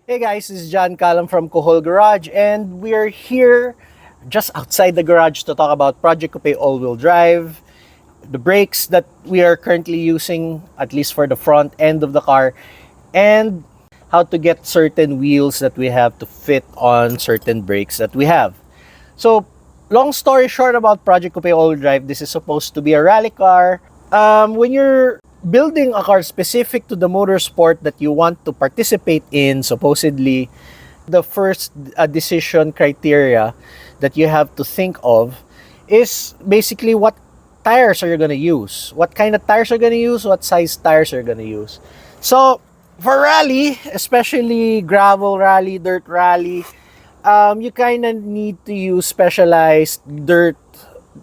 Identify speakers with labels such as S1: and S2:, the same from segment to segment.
S1: Hey guys, this is John Callum from Kuhol Garage, and we're here just outside the garage to talk about Project Coupe all-wheel drive, the brakes that we are currently using, at least for the front end of the car, and how to get certain wheels that we have to fit on certain brakes that we have. So, long story short about Project Coupe all-wheel drive, this is supposed to be a rally car. When you're building a car specific to the motorsport that you want to participate in, supposedly, the first decision criteria that you have to think of is basically what tires are you going to use? What kind of tires are you going to use? What size tires are you going to use? So, for rally, especially gravel rally, dirt rally, you kind of need to use specialized dirt,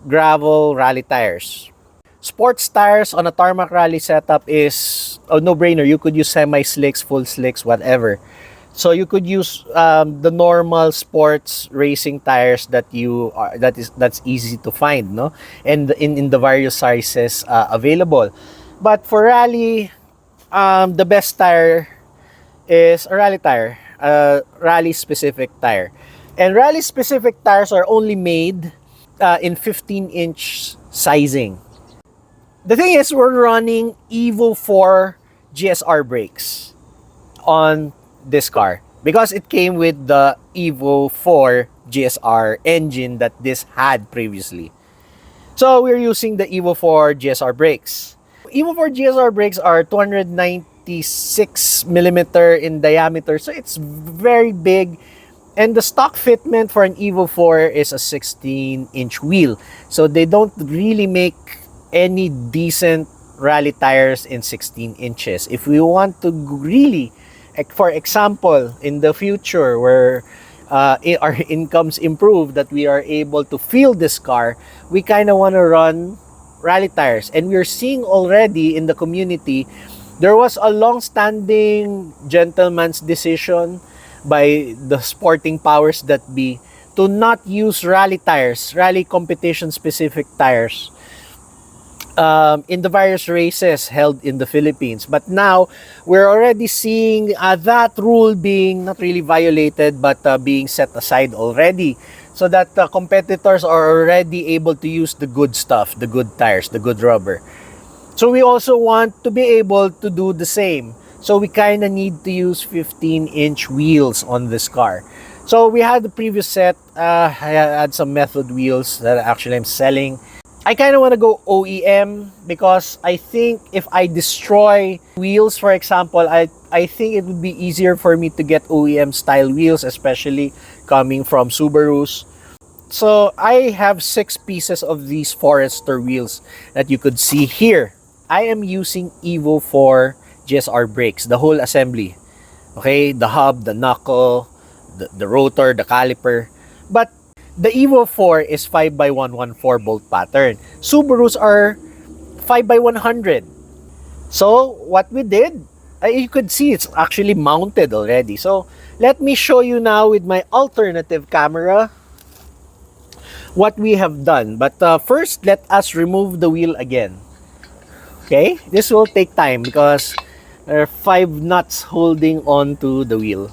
S1: gravel rally tires. Sports tires on a tarmac rally setup is a no-brainer. You could use semi-slicks, full slicks, whatever. So you could use the normal sports racing tires that's easy to find, no? And in the various sizes available. But for rally, the best tire is a rally tire, a rally specific tire. And rally specific tires are only made in 15-inch sizing. The thing is, we're running Evo 4 GSR brakes on this car because it came with the Evo 4 GSR engine that this had previously. So we're using the Evo 4 GSR brakes. Evo 4 GSR brakes are 296 millimeter in diameter, so it's very big. And the stock fitment for an Evo 4 is a 16-inch wheel. So they don't really make any decent rally tires in 16 inches. If we want to really, for example, in the future where our incomes improve, that we are able to fill this car, we kind of want to run rally tires. And we're seeing already in the community, there was a long-standing gentleman's decision by the sporting powers that be to not use rally tires, rally competition specific tires, in the various races held in the Philippines. But now, we're already seeing that rule being not really violated, but being set aside already. So that competitors are already able to use the good stuff, the good tires, the good rubber. So we also want to be able to do the same. So we kind of need to use 15-inch wheels on this car. So we had the previous set. I had some method wheels that actually I'm selling. I kind of want to go OEM because I think if I destroy wheels, for example, I think it would be easier for me to get OEM style wheels, especially coming from Subarus. So I have 6 pieces of these Forester wheels that you could see here. I am using Evo 4 GSR brakes, the whole assembly. Okay, the hub, the knuckle, the rotor, the caliper. But the Evo 4 is 5x114 bolt pattern. Subarus are 5x100. So, what we did, you could see it's actually mounted already. So, let me show you now with my alternative camera what we have done. But first, let us remove the wheel again. Okay? This will take time because there are 5 nuts holding on to the wheel.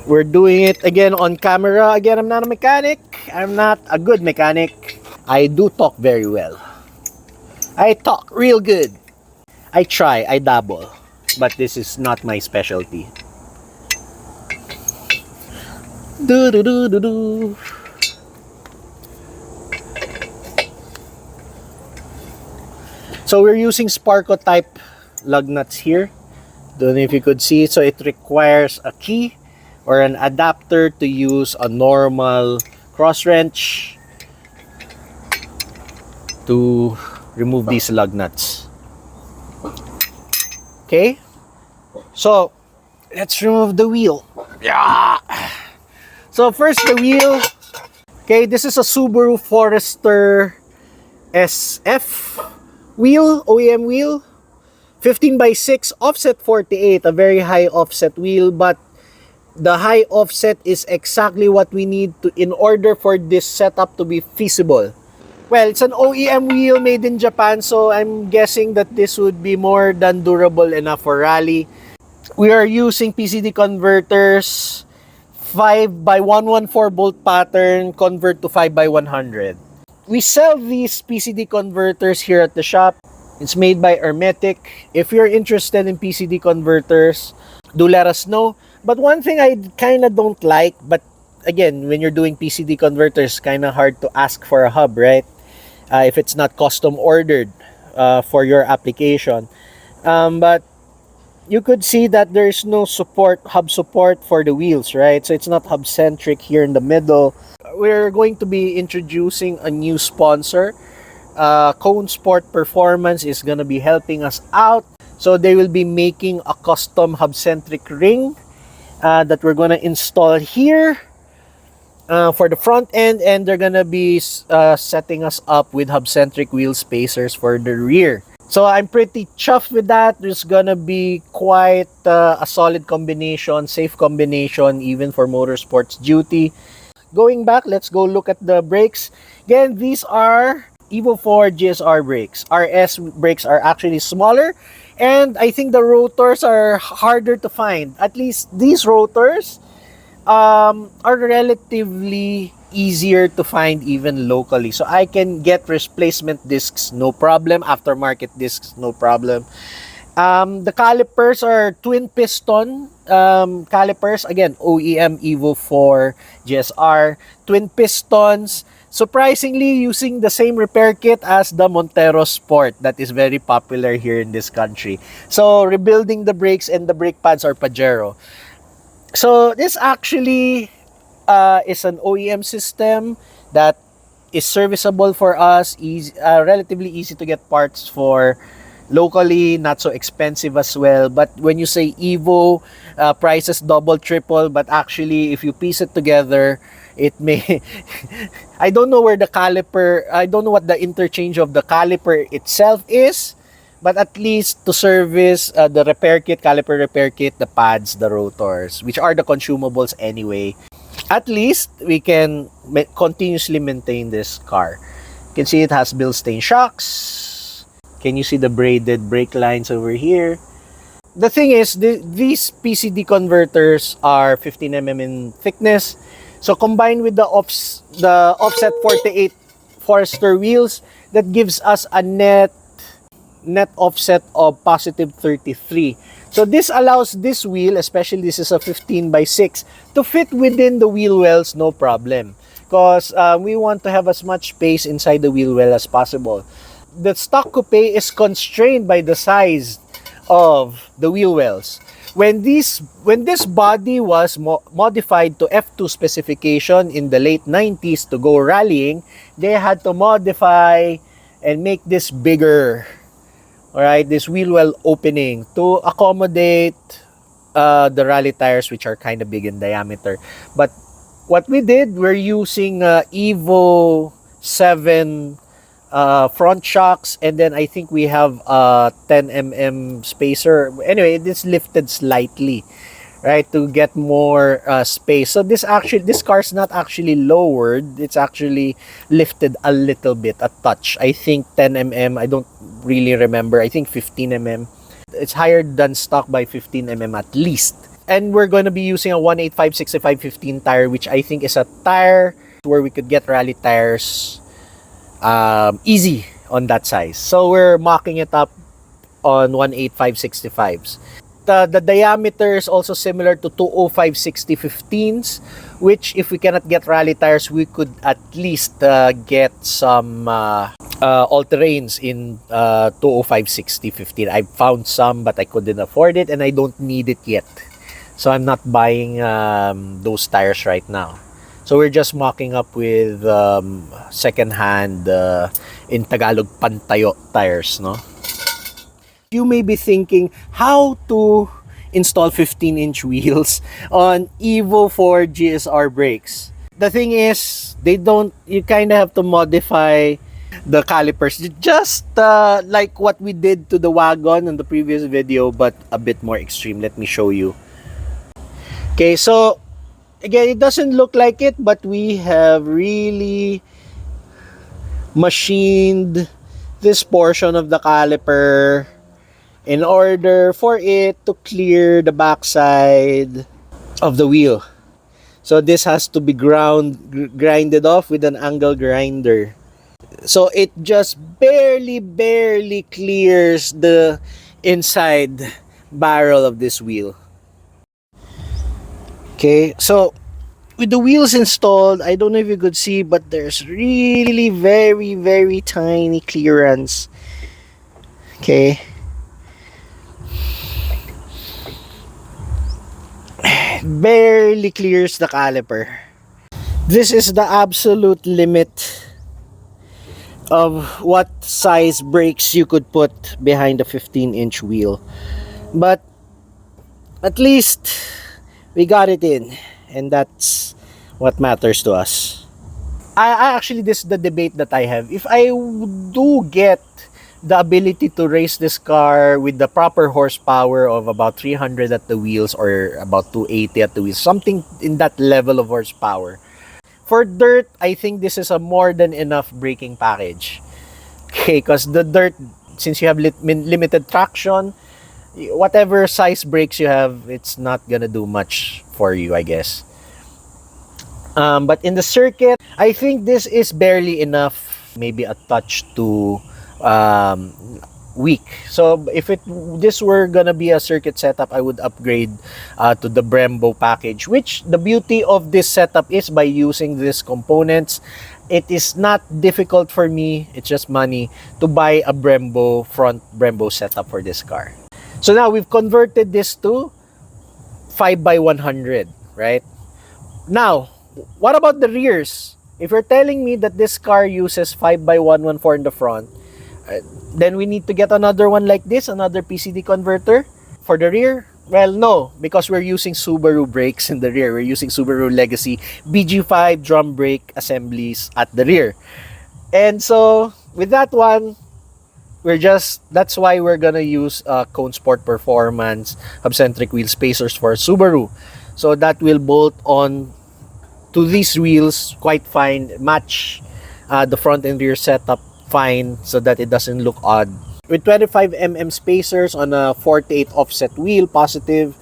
S1: We're doing it again on camera. Again, I'm not a mechanic. I'm not a good mechanic. I do talk very well. I talk real good. I try, I dabble. But this is not my specialty. Do do do do do. So we're using Sparco type lug nuts here. Don't know if you could see it. So it requires a key or an adapter to use a normal cross wrench to remove these lug nuts. Okay, so let's remove the wheel. Yeah. So first the wheel. Okay, this is a Subaru Forester SF wheel, OEM wheel, 15x6 offset 48, a very high offset wheel, but the high offset is exactly what we need to in order for this setup to be feasible. Well, it's an OEM wheel made in Japan, so I'm guessing that this would be more than durable enough for rally. We are using PCD converters, 5 by 114 bolt pattern, convert to 5 by 100. We sell these PCD converters here at the shop. It's made by Hermetic. If you're interested in PCD converters, do let us know. But one thing I kind of don't like, but again, when you're doing PCD converters, kind of hard to ask for a hub, right? If it's not custom ordered for your application. But you could see that there's no hub support for the wheels, right? So it's not hub centric here in the middle. We're going to be introducing a new sponsor. Cone Sport Performance is gonna be helping us out. So they will be making a custom hub centric ring that we're gonna install here for the front end, and they're gonna be setting us up with hub centric wheel spacers for the rear. So I'm pretty chuffed with that. There's gonna be quite a solid combination, safe combination, even for motorsports duty. Going back, let's go look at the brakes. Again, these are Evo 4 GSR brakes. RS brakes are actually smaller, and I think the rotors are harder to find. At least these rotors are relatively easier to find even locally. So I can get replacement discs, no problem. Aftermarket discs, no problem. The calipers are twin piston calipers. Again, OEM Evo 4 GSR. Twin pistons. Surprisingly, using the same repair kit as the Montero Sport that is very popular here in this country. So, rebuilding the brakes and the brake pads are Pajero. So, this actually is an OEM system that is serviceable for us, relatively easy to get parts for locally, not so expensive as well. But when you say Evo, prices double, triple, but actually if you piece it together, it may I don't know where the caliper, I don't know what the interchange of the caliper itself is, but at least to service the repair kit, caliper repair kit, the pads, the rotors, which are the consumables anyway, at least we can continuously maintain this car. You can see it has Bilstein shocks. Can you see the braided brake lines over here? The thing is, these PCD converters are 15 mm in thickness. So combined with the offset 48 Forester wheels, that gives us a net offset of positive 33. So this allows this wheel, especially this is a 15/6, to fit within the wheel wells, no problem. Because we want to have as much space inside the wheel well as possible. The stock coupe is constrained by the size of the wheel wells. When this body was modified to F2 specification in the late 90s to go rallying, they had to modify and make this bigger. Alright, this wheel well opening to accommodate the rally tires, which are kind of big in diameter. But what we did, we're using Evo 7 front shocks, and then I think we have a 10 mm spacer. Anyway, it's lifted slightly, right, to get more space. So this car's not actually lowered, it's actually lifted a little bit, a touch. I think 10 mm, I don't really remember. I think 15 mm. It's higher than stock by 15 mm at least. And we're going to be using a 185/65/15 tire, which I think is a tire where we could get rally tires easy on that size. So we're mocking it up on 185/65s. The diameter is also similar to 205/60/15s, which if we cannot get rally tires, we could at least get some all-terrains in 205/60/15. I found some, but I couldn't afford it and I don't need it yet. So I'm not buying those tires right now. So we're just mocking up with second-hand, in Tagalog, pantayo tires, no? You may be thinking how to install 15-inch wheels on Evo 4 GSR brakes. The thing is, you kind of have to modify the calipers just like what we did to the wagon in the previous video, but a bit more extreme. Let me show you. Okay, so again, it doesn't look like it, but we have really machined this portion of the caliper in order for it to clear the backside of the wheel. So this has to be grinded off with an angle grinder. So it just barely clears the inside barrel of this wheel. Okay, so with the wheels installed, I don't know if you could see, but there's really very tiny clearance. Okay, barely clears the caliper. This is the absolute limit of what size brakes you could put behind the 15-inch wheel. But at least we got it in, and that's what matters to us. I actually, this is the debate that I have. If I do get the ability to race this car with the proper horsepower of about 300 at the wheels or about 280 at the wheels, something in that level of horsepower, for dirt, I think this is a more than enough braking package. Okay, because the dirt, since you have limited traction, whatever size brakes you have, it's not gonna do much for you, I guess. But in the circuit, I think this is barely enough, maybe a touch too weak. So if this were gonna be a circuit setup, I would upgrade to the Brembo package, which the beauty of this setup is by using these components, it is not difficult for me, it's just money, to buy a front Brembo setup for this car. So now we've converted this to 5x100, right? Now, what about the rears? If you're telling me that this car uses 5x114 in the front, then we need to get another one like this, another PCD converter for the rear? Well, no, because we're using Subaru brakes in the rear. We're using Subaru Legacy BG5 drum brake assemblies at the rear. And so, with that one, that's why we're gonna use Cone Sport Performance hub-centric wheel spacers for Subaru. So that will bolt on to these wheels quite fine, match the front and rear setup fine so that it doesn't look odd. With 25mm spacers on a 48 offset wheel positive,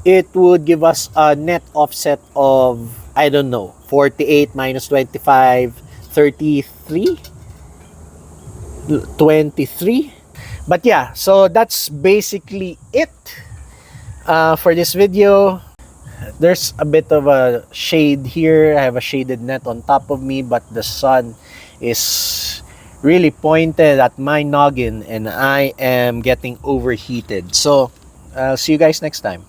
S1: it would give us a net offset of, I don't know, 48 minus 25, 33? 23? But yeah, so that's basically it for this video. There's a bit of a shade here. I have a shaded net on top of me, but the sun is really pointed at my noggin and I am getting overheated. So I'll see you guys next time.